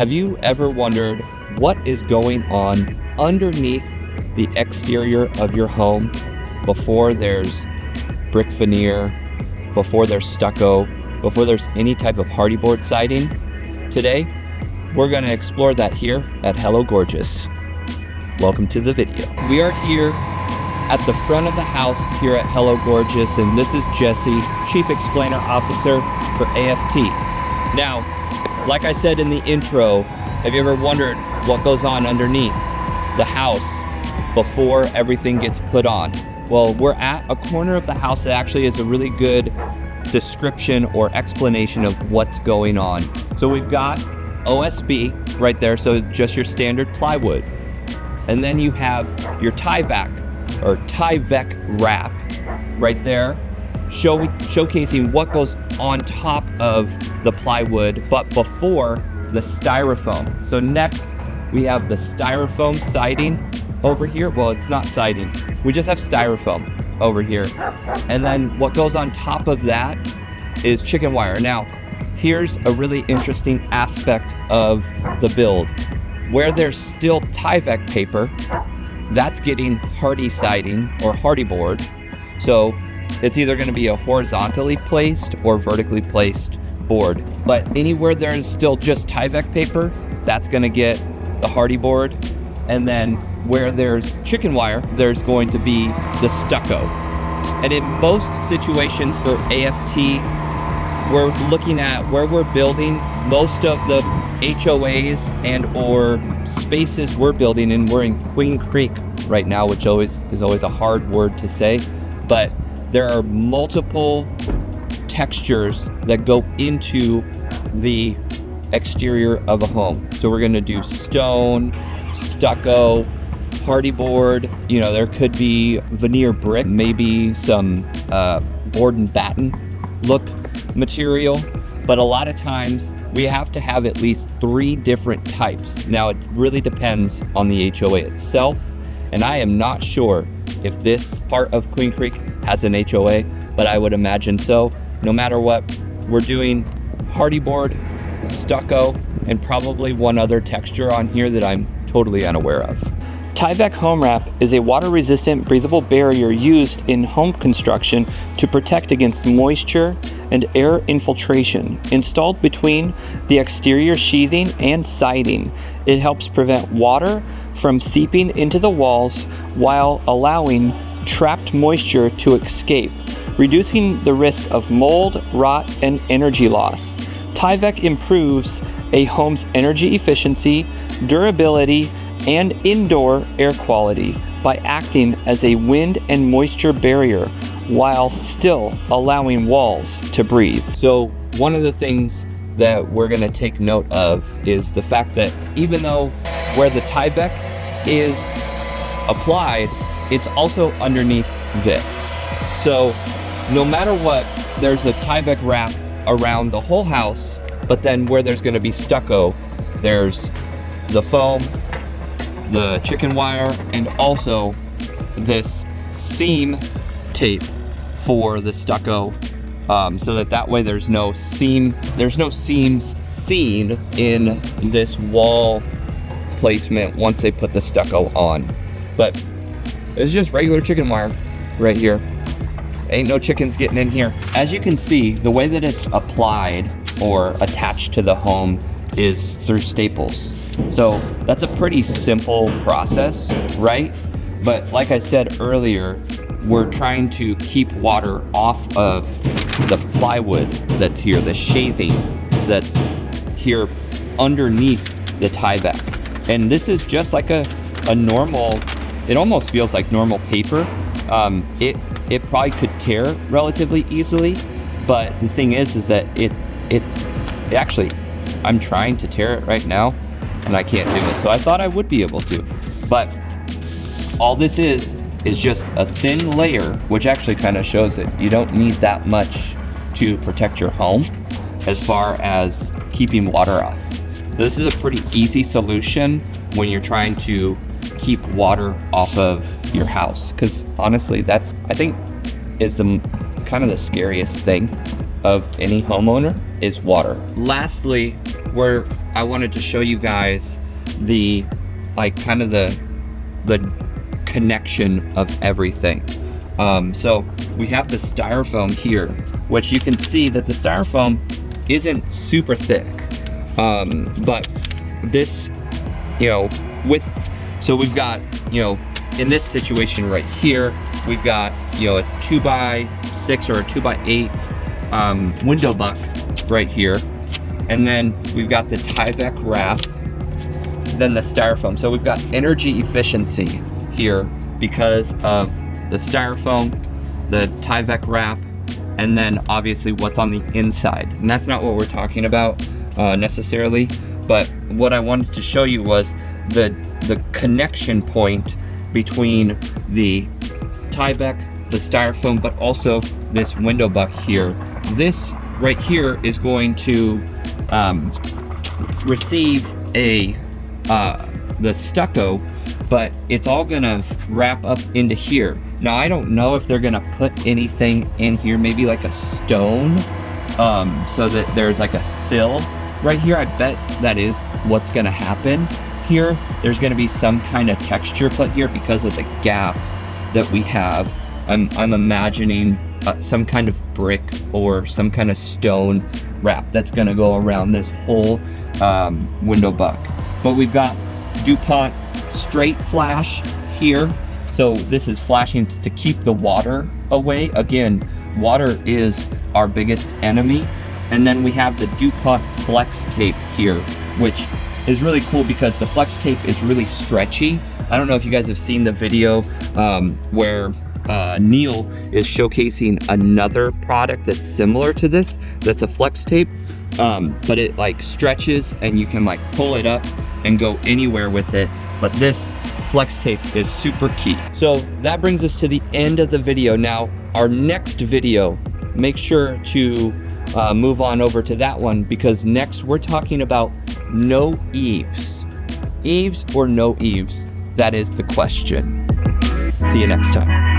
Have you ever wondered what is going on underneath the exterior of your home before there's brick veneer, before there's stucco, before there's any type of hardy board siding? Today, we're going to explore that here at Hello Gorgeous. Welcome to the video. We are here at the front of the house here at Hello Gorgeous, and this is Jesse, Chief Explainer Officer for AFT. Now, like I said in the intro, have you ever wondered what goes on underneath the house before everything gets put on? Well, we're at a corner of the house that actually is a really good description or explanation of what's going on. So we've got OSB right there, so just your standard plywood. And then you have your Tyvek or Tyvek wrap right there, showcasing what goes on top of the plywood, but before the styrofoam. So next we have the styrofoam siding over here. Well, it's not siding. We just have styrofoam over here. And then what goes on top of that is chicken wire. Now, here's a really interesting aspect of the build. Where there's still Tyvek paper, that's getting hardy siding or hardy board. So it's either going to be a horizontally placed or vertically placed board. But anywhere there's still just Tyvek paper, that's going to get the hardy board. And then where there's chicken wire, there's going to be the stucco. And in most situations for AFT, we're looking at where we're building most of the HOAs and or spaces we're building in. We're in Queen Creek right now, which is always a hard word to say, but there are multiple textures that go into the exterior of a home. So we're going to do stone, stucco, hardy board. You know, there could be veneer brick, maybe some board and batten look material, but a lot of times we have to have at least 3 different types. Now, it really depends on the HOA itself, and I am not sure if this part of Queen Creek has an HOA, but I would imagine so. No matter what, we're doing hardy board, stucco, and probably one other texture on here that I'm totally unaware of. Tyvek Home Wrap is a water-resistant breathable barrier used in home construction to protect against moisture and air infiltration. Installed between the exterior sheathing and siding, it helps prevent water from seeping into the walls while allowing trapped moisture to escape, reducing the risk of mold, rot, and energy loss. Tyvek improves a home's energy efficiency, durability, and indoor air quality by acting as a wind and moisture barrier while still allowing walls to breathe. So one of the things that we're going to take note of is the fact that even though where the Tyvek is applied, it's also underneath this. So no matter what, there's a Tyvek wrap around the whole house, but then where there's going to be stucco, there's the foam, the chicken wire, and also this seam tape for the stucco, so that way there's no seams seen in this wall placement once they put the stucco on. But it's just regular chicken wire right here. Ain't no chickens getting in here. As you can see, the way that it's applied or attached to the home is through staples. So that's a pretty simple process, right? But like I said earlier, we're trying to keep water off of the plywood that's here, the sheathing that's here underneath the Tyvek. And this is just like a normal, it almost feels like normal paper. It probably could tear relatively easily, but the thing is that it actually, I'm trying to tear it right now and I can't do it. So I thought I would be able to, but all this is just a thin layer, which actually kind of shows that you don't need that much to protect your home as far as keeping water off. This is a pretty easy solution when you're trying to keep water off of your house, because honestly, that's, I think, is the kind of the scariest thing of any homeowner is water. Lastly, we're I wanted to show you guys the kind of the connection of everything. So we have the styrofoam here, which you can see that the styrofoam isn't super thick, but this, so we've got, in this situation right here, we've got, a 2x6 or a 2x8 window buck right here. And then we've got the Tyvek wrap, then the styrofoam. So we've got energy efficiency here because of the styrofoam, the Tyvek wrap, and then obviously what's on the inside. And that's not what we're talking about necessarily, but what I wanted to show you was the connection point between the Tyvek, the styrofoam, but also this window buck here. This right here is going to receive the stucco, but it's all gonna wrap up into here. Now I don't know if they're gonna put anything in here, maybe like a stone, so that there's like a sill right here. I bet that is what's gonna happen here. There's gonna be some kind of texture put here because of the gap that we have. I'm imagining some kind of brick or some kind of stone wrap that's gonna go around this whole window buck. But we've got DuPont straight flash here. So this is flashing to keep the water away. Again, water is our biggest enemy. And then we have the DuPont flex tape here, which is really cool because the flex tape is really stretchy. I don't know if you guys have seen the video where Neil is showcasing another product that's similar to this, that's a flex tape, but it like stretches and you can like pull it up and go anywhere with it. But this flex tape is super key. So that brings us to the end of the video. Now, our next video, make sure to move on over to that one, because next we're talking about no eaves. Eaves or no eaves? That is the question. See you next time.